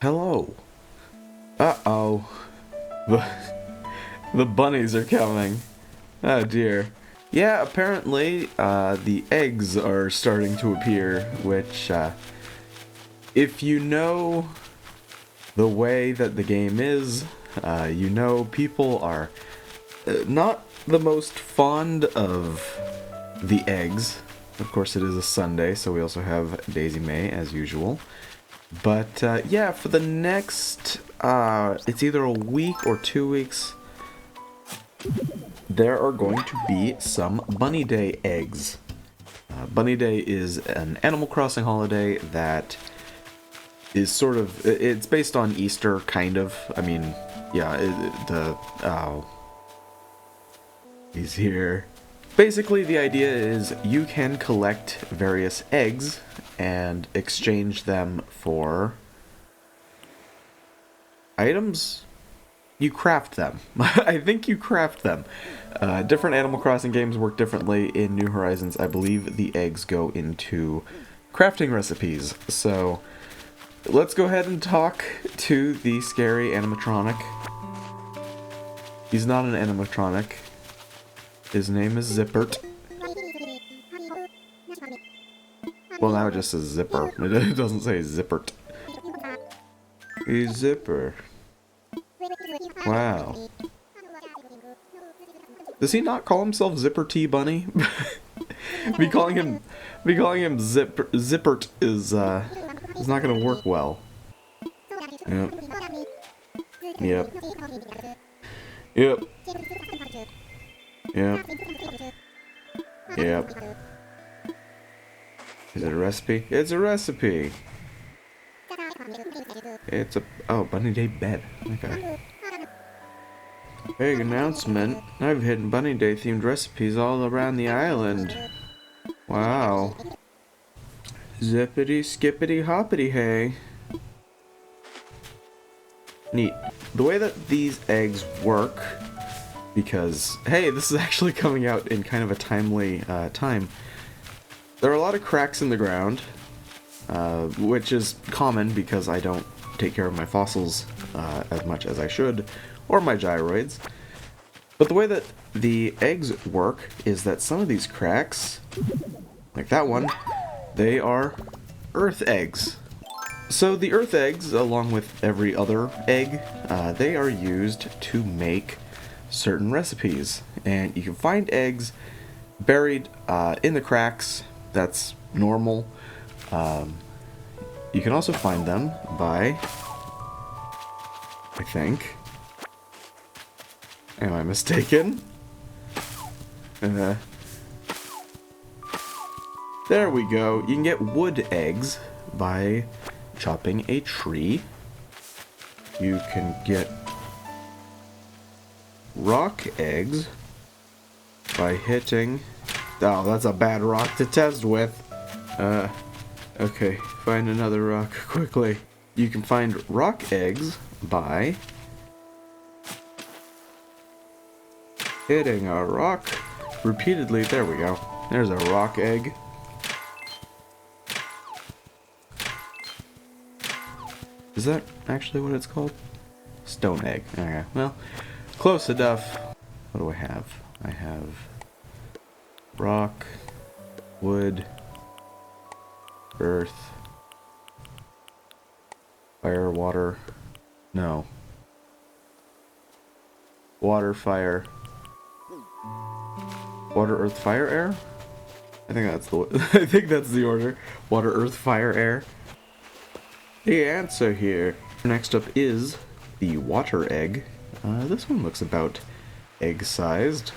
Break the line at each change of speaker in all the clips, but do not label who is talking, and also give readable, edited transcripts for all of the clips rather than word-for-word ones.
Hello. Uh-oh. The, the bunnies are coming. Oh dear. Yeah, apparently, the eggs are starting to appear, which, if you know the way that the game is, you know people are not the most fond of the eggs. Of course, it is a Sunday, so we also have Daisy May, as usual. But, yeah, for the next, it's either a week or 2 weeks, there are going to be some Bunny Day eggs. Bunny Day is an Animal Crossing holiday that is sort of, it's based on Easter, kind of. I mean, yeah, he's here. Basically, the idea is you can collect various eggs and exchange them for items. You craft them. I think you craft them. Different Animal Crossing games work differently. In New Horizons, I believe the eggs go into crafting recipes. So, let's go ahead and talk to the scary animatronic. He's not an animatronic. His name is Zippert. Well, now it just says Zipper. It doesn't say Zippert. He's Zipper. Wow. Does he not call himself Zipper T Bunny? be calling him Zippert is not gonna work well. Yep. Yep. Yep. Yep. Yep. Is it a recipe? It's a recipe! It's a... oh, Bunny Day bed. Okay. Big announcement. I've hidden Bunny Day themed recipes all around the island. Wow. Zippity skippity hoppity hey. Neat. The way that these eggs work, because, hey, this is actually coming out in kind of a timely time. There are a lot of cracks in the ground, which is common because I don't take care of my fossils as much as I should, or my gyroids. But the way that the eggs work is that some of these cracks, like that one, they are earth eggs. So the earth eggs, along with every other egg, they are used to make certain recipes. And you can find eggs buried in the cracks. That's normal. You can also find them by, I think, am I mistaken? There we go. You can get wood eggs by chopping a tree. You can get rock eggs by hitting... oh, that's a bad rock to test with. Okay, find another rock quickly. You can find rock eggs by hitting a rock repeatedly. There we go. There's a rock egg. Is that actually what it's called? Stone egg. Okay, well, close enough. What do I have? I have rock, wood, earth, fire, water, no. Water, fire, water, earth, fire, air? I think that's the order. Water, earth, fire, air. The answer here. Next up is the water egg. This one looks about egg-sized.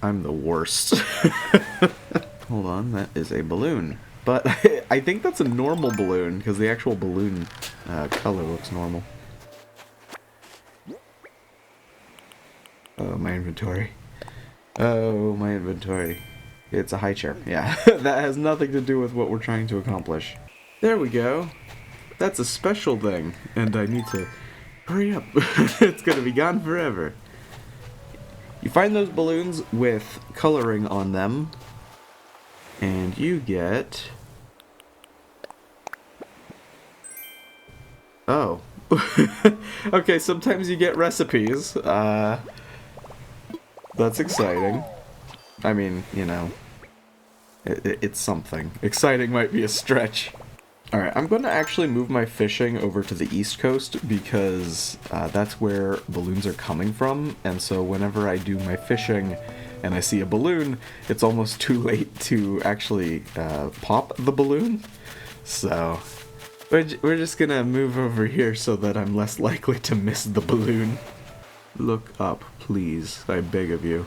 I'm the worst. Hold on, that is a balloon. But I think that's a normal balloon, because the actual balloon color looks normal. Oh, my inventory. Oh, my inventory. It's a high chair. Yeah, that has nothing to do with what we're trying to accomplish. There we go. That's a special thing, and I need to hurry up. It's gonna be gone forever. You find those balloons with coloring on them And you get... Oh. Okay, sometimes you get recipes. That's exciting. I mean, you know, it's something. Exciting might be a stretch. Alright, I'm going to actually move my fishing over to the East Coast because that's where balloons are coming from, and so whenever I do my fishing and I see a balloon, it's almost too late to actually pop the balloon. So, we're just going to move over here so that I'm less likely to miss the balloon. Look up, please. I beg of you.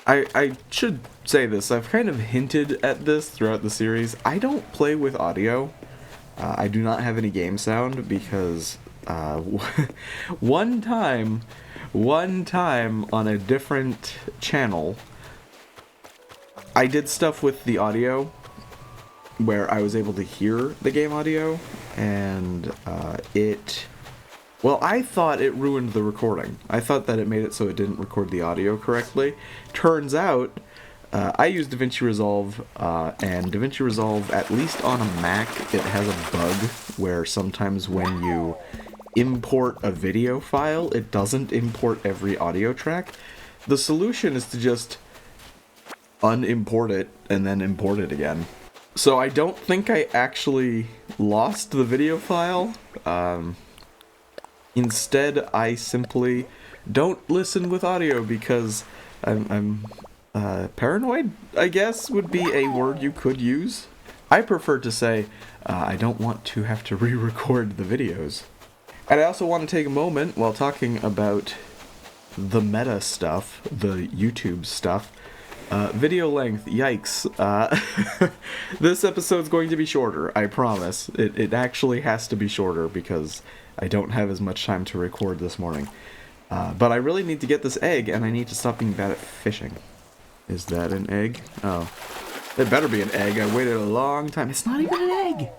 I should say this, I've kind of hinted at this throughout the series. I don't play with audio. I do not have any game sound because one time on a different channel, I did stuff with the audio where I was able to hear the game audio, and well, I thought it ruined the recording. I thought that it made it so it didn't record the audio correctly. Turns out, I use DaVinci Resolve, and DaVinci Resolve, at least on a Mac, it has a bug where sometimes when you import a video file, it doesn't import every audio track. The solution is to just unimport it and then import it again. So I don't think I actually lost the video file. Instead, I simply don't listen with audio because I'm paranoid, I guess, would be a word you could use. I prefer to say, I don't want to have to re-record the videos. And I also want to take a moment while talking about the meta stuff, the YouTube stuff. Video length, yikes. This episode's going to be shorter, I promise. It actually has to be shorter because I don't have as much time to record this morning. But I really need to get this egg, and I need to stop being bad at fishing. Is that an egg? Oh. It better be an egg. I waited a long time. It's not even an egg!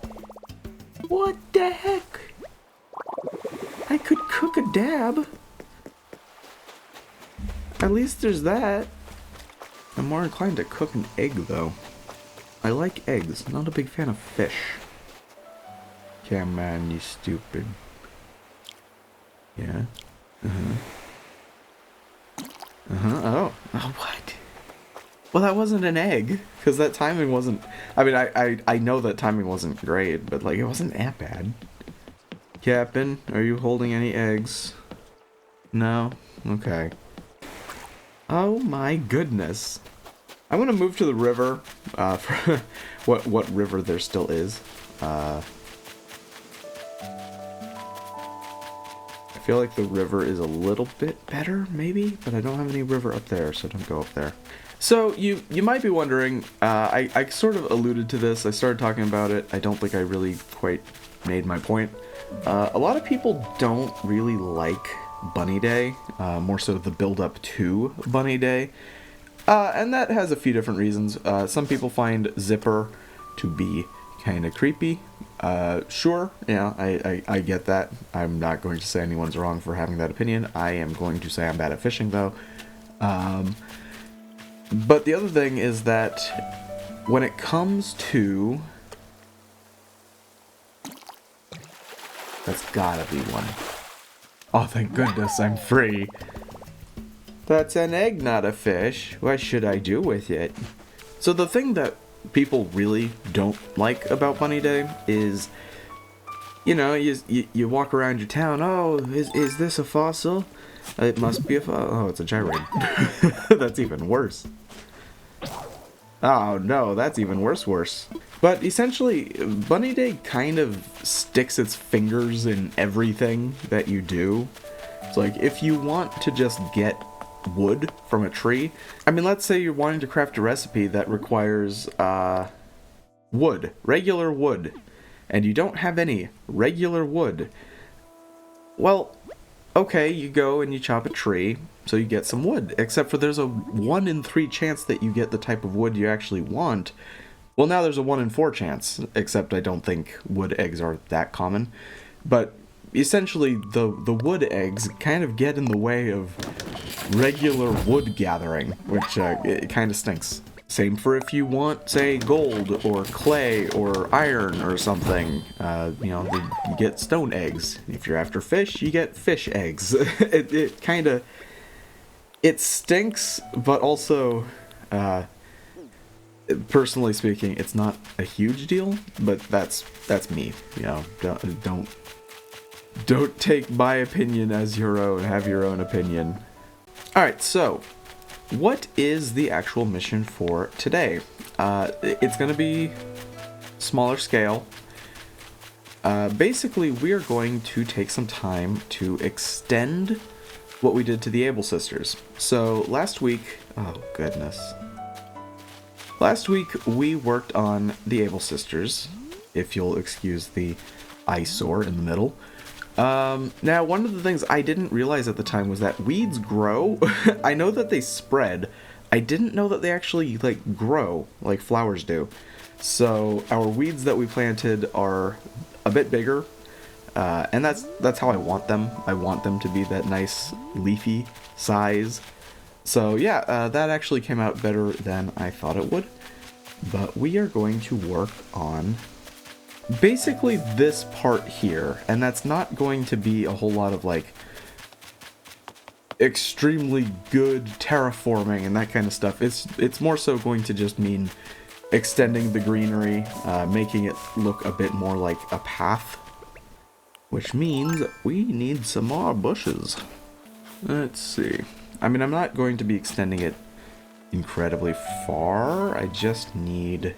What the heck? I could cook a dab. At least there's that. I'm more inclined to cook an egg, though. I like eggs. I'm not a big fan of fish. Come on, you stupid. Yeah. Oh. Oh, what? Well, that wasn't an egg, because that timing wasn't... I mean, I know that timing wasn't great, but, like, it wasn't that bad. Captain, are you holding any eggs? No? Okay. Oh my goodness. I'm gonna move to the river, for what river there still is. I feel like the river is a little bit better, maybe, but I don't have any river up there, so don't go up there. So, you might be wondering, I sort of alluded to this, I started talking about it, I don't think I really quite made my point. A lot of people don't really like Bunny Day, more so the build-up to Bunny Day, and that has a few different reasons. Some people find Zipper to be kind of creepy. Sure, yeah, I get that. I'm not going to say anyone's wrong for having that opinion. I am going to say I'm bad at fishing, though. But the other thing is that when it comes to... That's gotta be one. Oh, thank goodness, I'm free. That's an egg, not a fish. What should I do with it? So the thing that people really don't like about Bunny Day is, you know, you walk around your town, oh, is this a fossil? It must be a fossil. Oh, it's a gyroid. That's even worse. Oh no, that's even worse. But essentially, Bunny Day kind of sticks its fingers in everything that you do. It's like, if you want to just get wood from a tree, I mean, let's say you're wanting to craft a recipe that requires, wood, regular wood, and you don't have any regular wood. Well, okay, you go and you chop a tree, so you get some wood, except for there's a 1 in 3 chance that you get the type of wood you actually want. Well, now there's a 1 in 4 chance, except I don't think wood eggs are that common. But essentially, the wood eggs kind of get in the way of regular wood gathering, which it kind of stinks. Same for if you want, say, gold or clay or iron or something. You know, you get stone eggs. If you're after fish, you get fish eggs. It kind of... It stinks, but also, personally speaking, it's not a huge deal, but that's me. You know, don't take my opinion as your own. Have your own opinion. Alright, so... what is the actual mission for today? It's going to be smaller scale. Basically, we are going to take some time to extend what we did to the Able Sisters. So last week, oh goodness. Last week we worked on the Able Sisters, if you'll excuse the eyesore in the middle. Now, one of the things I didn't realize at the time was that weeds grow. I know that they spread. I didn't know that they actually, like, grow like flowers do. So, our weeds that we planted are a bit bigger, and that's how I want them. I want them to be that nice, leafy size. So, yeah, that actually came out better than I thought it would. But we are going to work on... basically this part here, and that's not going to be a whole lot of like extremely good terraforming and that kind of stuff. It's more so going to just mean extending the greenery, making it look a bit more like a path, which means we need some more bushes. Let's see. I mean, I'm not going to be extending it incredibly far. I just need...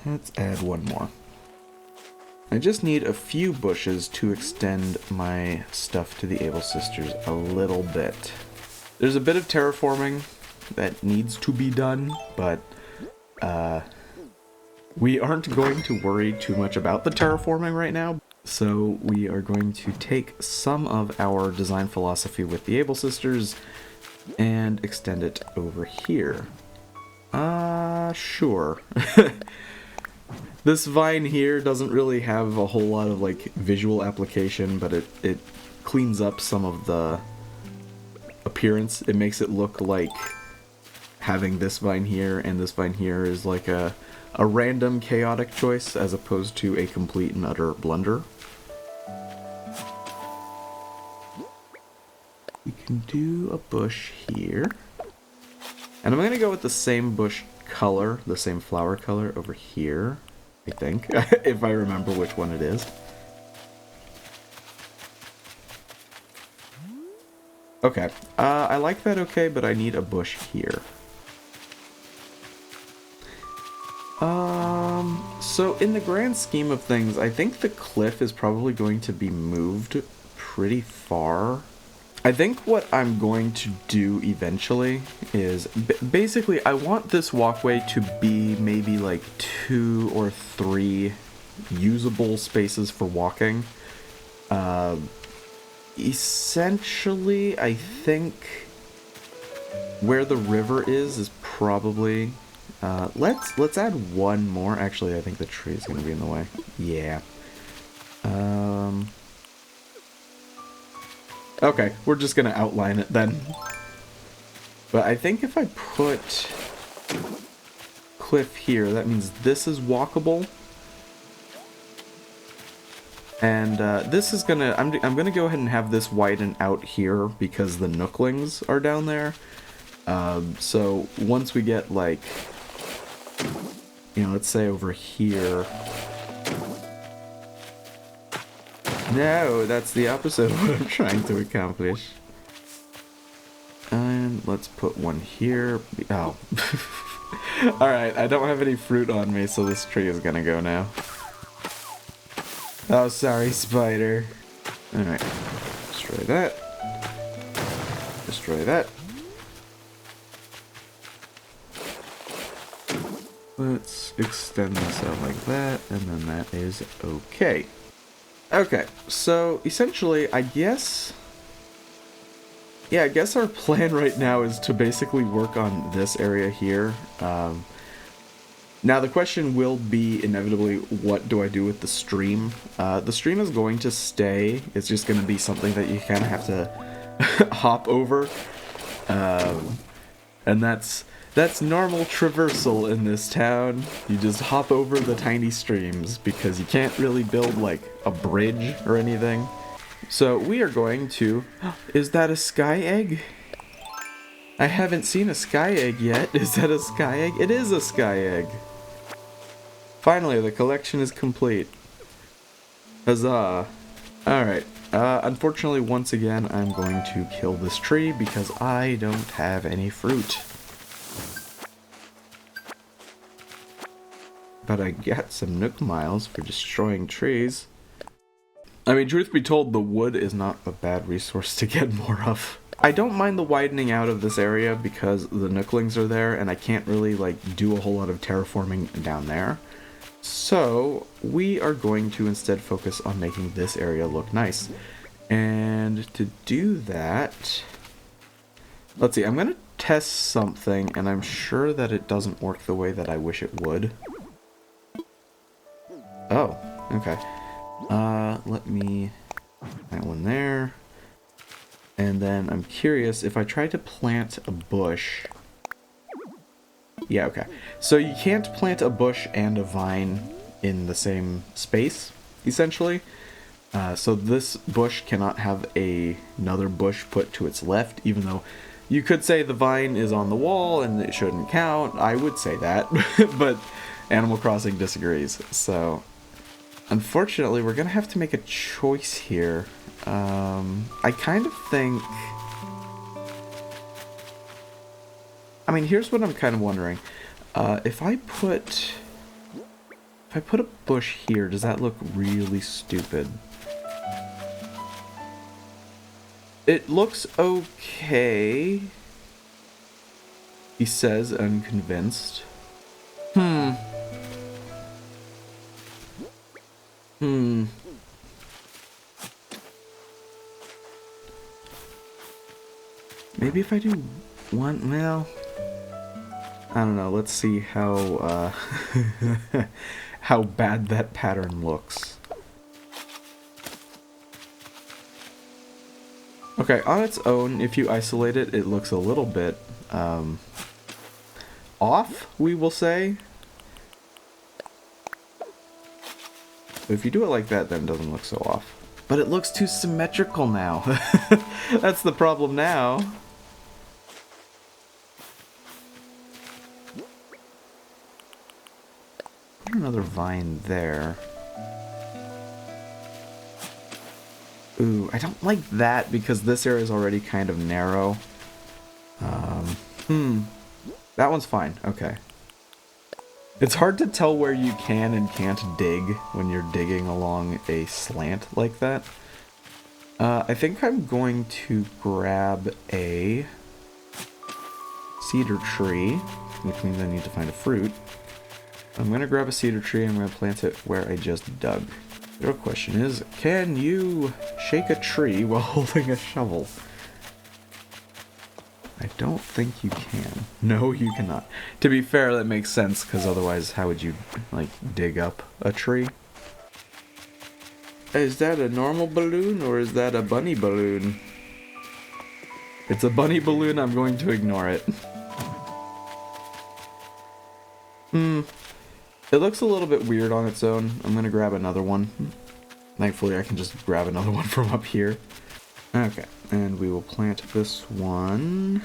let's add one more. I just need a few bushes to extend my stuff to the Able Sisters a little bit. There's a bit of terraforming that needs to be done, but we aren't going to worry too much about the terraforming right now. So we are going to take some of our design philosophy with the Able Sisters and extend it over here. Sure. This vine here doesn't really have a whole lot of like visual application, but it cleans up some of the appearance. It makes it look like having this vine here and this vine here is like a random chaotic choice as opposed to a complete and utter blunder. We can do a bush here. And I'm going to go with the same bush color, the same flower color over here. I think, if I remember which one it is. Okay, I like that okay, but I need a bush here. So in the grand scheme of things, I think the cliff is probably going to be moved pretty far. I think what I'm going to do eventually is, basically, I want this walkway to be maybe like 2 or 3 usable spaces for walking. Essentially, I think where the river is probably... let's add one more. Actually, I think the tree is going to be in the way. Yeah. Okay, we're just gonna outline it then. But I think if I put cliff here, that means this is walkable. And this is gonna, I'm gonna go ahead and have this widen out here because the nooklings are down there. So once we get like, you know, let's say over here. No, that's the opposite of what I'm trying to accomplish. And let's put one here. Oh. Alright, I don't have any fruit on me, so this tree is gonna go now. Oh, sorry, spider. Alright. Destroy that. Destroy that. Let's extend this out like that, and then that is okay. Okay, so essentially, I guess yeah, I guess our plan right now is to basically work on this area here. Now the question will be inevitably, what do I do with the stream? The stream is going to stay. It's just going to be something that you kind of have to hop over. And that's normal traversal in this town. You just hop over the tiny streams because you can't really build like a bridge or anything. So we are going to... Is that a sky egg? I haven't seen a sky egg yet. Is that a sky egg? It is a sky egg. Finally, the collection is complete. Huzzah. Alright. Unfortunately, once again, I'm going to kill this tree because I don't have any fruit. But I got some Nook Miles for destroying trees. I mean, truth be told, the wood is not a bad resource to get more of. I don't mind the widening out of this area because the Nooklings are there and I can't really, like, do a whole lot of terraforming down there. So, we are going to instead focus on making this area look nice. And to do that... Let's see, I'm going to test something, and I'm sure that it doesn't work the way that I wish it would. Oh, okay. Let me... That one there. And then I'm curious, if I try to plant a bush... Yeah, okay. So you can't plant a bush and a vine in the same space, essentially. So this bush cannot have another bush put to its left, even though you could say the vine is on the wall and it shouldn't count. I would say that, but Animal Crossing disagrees. So, unfortunately, we're going to have to make a choice here. I kind of think... I mean, here's what I'm kind of wondering. If I put a bush here, does that look really stupid? It looks okay, he says, unconvinced. Maybe if I do one, well... I don't know, let's see how, how bad that pattern looks. Okay, on its own, if you isolate it, it looks a little bit, off, we will say. But if you do it like that, then it doesn't look so off. But it looks too symmetrical now. That's the problem now. Another vine there. Ooh, I don't like that because this area is already kind of narrow. That one's fine. Okay. It's hard to tell where you can and can't dig when you're digging along a slant like that. I think I'm going to grab a cedar tree, which means I need to find a fruit. I'm going to grab a cedar tree and I'm going to plant it where I just dug. The real question is, can you shake a tree while holding a shovel? I don't think you can. No, you cannot. To be fair, that makes sense, because otherwise how would you, like, dig up a tree? Is that a normal balloon or is that a bunny balloon? It's a bunny balloon, I'm going to ignore it. It looks a little bit weird on its own. I'm gonna grab another one. Thankfully, I can just grab another one from up here. Okay, and we will plant this one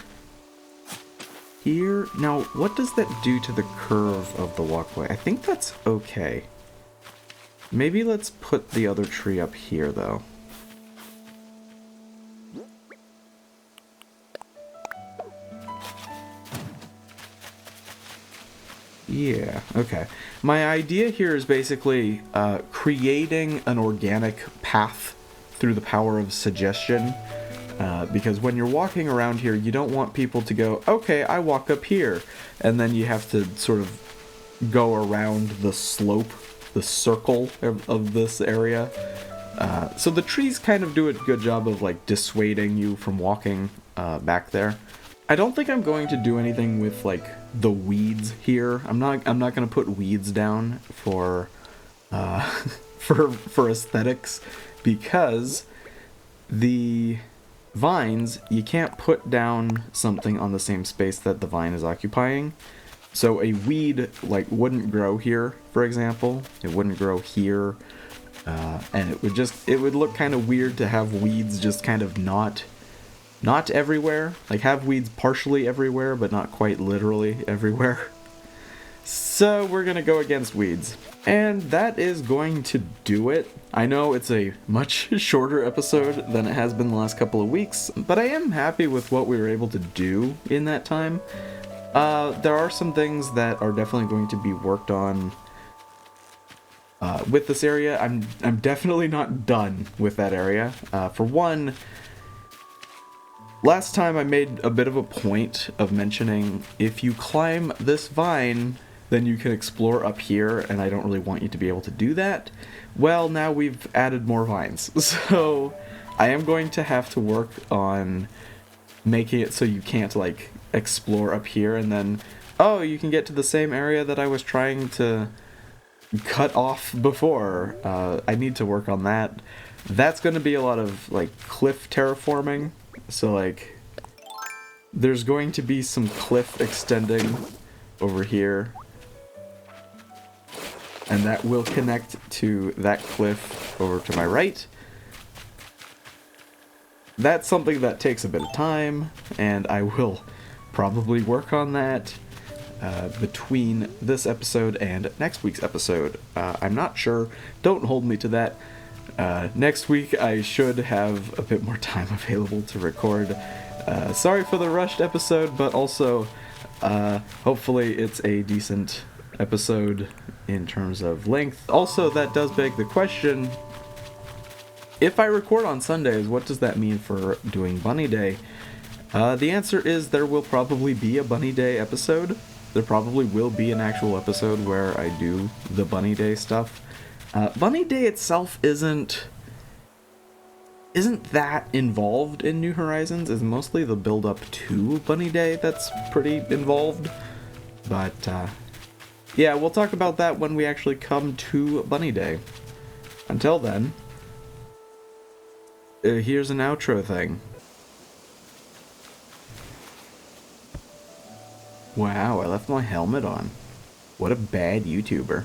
here. Now, what does that do to the curve of the walkway? I think that's okay. Maybe let's put the other tree up here, though. Yeah, okay. My idea here is basically creating an organic path through the power of suggestion. Because when you're walking around here, you don't want people to go, okay, I walk up here. And then you have to sort of go around the slope, the circle of this area. So the trees kind of do a good job of like dissuading you from walking back there. I don't think I'm going to do anything with like the weeds here. I'm not gonna put weeds down for for aesthetics, because the vines, you can't put down something on the same space that the vine is occupying. So a weed like wouldn't grow here, for example. It wouldn't grow here, and it would look kind of weird to have weeds just kind of not everywhere. Like have weeds partially everywhere, but not quite literally everywhere. So we're gonna go against weeds. And that is going to do it. I know it's a much shorter episode than it has been the last couple of weeks, but I am happy with what we were able to do in that time. There are some things that are definitely going to be worked on with this area. I'm definitely not done with that area. For one, last time I made a bit of a point of mentioning if you climb this vine, then you can explore up here, and I don't really want you to be able to do that. Well, now we've added more vines, so I am going to have to work on making it so you can't, like, explore up here, and then, oh, you can get to the same area that I was trying to cut off before. I need to work on that. That's going to be a lot of, like, cliff terraforming, so, like, there's going to be some cliff extending over here, and that will connect to that cliff over to my right. That's something that takes a bit of time, and I will probably work on that between this episode and next week's episode. I'm not sure. Don't hold me to that. Next week I should have a bit more time available to record. Sorry for the rushed episode, but also hopefully it's a decent episode in terms of length. Also, that does beg the question, if I record on Sundays, what does that mean for doing Bunny Day? The answer is there will probably be a Bunny Day episode. There probably will be an actual episode where I do the Bunny Day stuff. Bunny Day itself isn't that involved in New Horizons. It's mostly the build-up to Bunny Day that's pretty involved. But, yeah, we'll talk about that when we actually come to Bunny Day. Until then, here's an outro thing. Wow, I left my helmet on. What a bad YouTuber.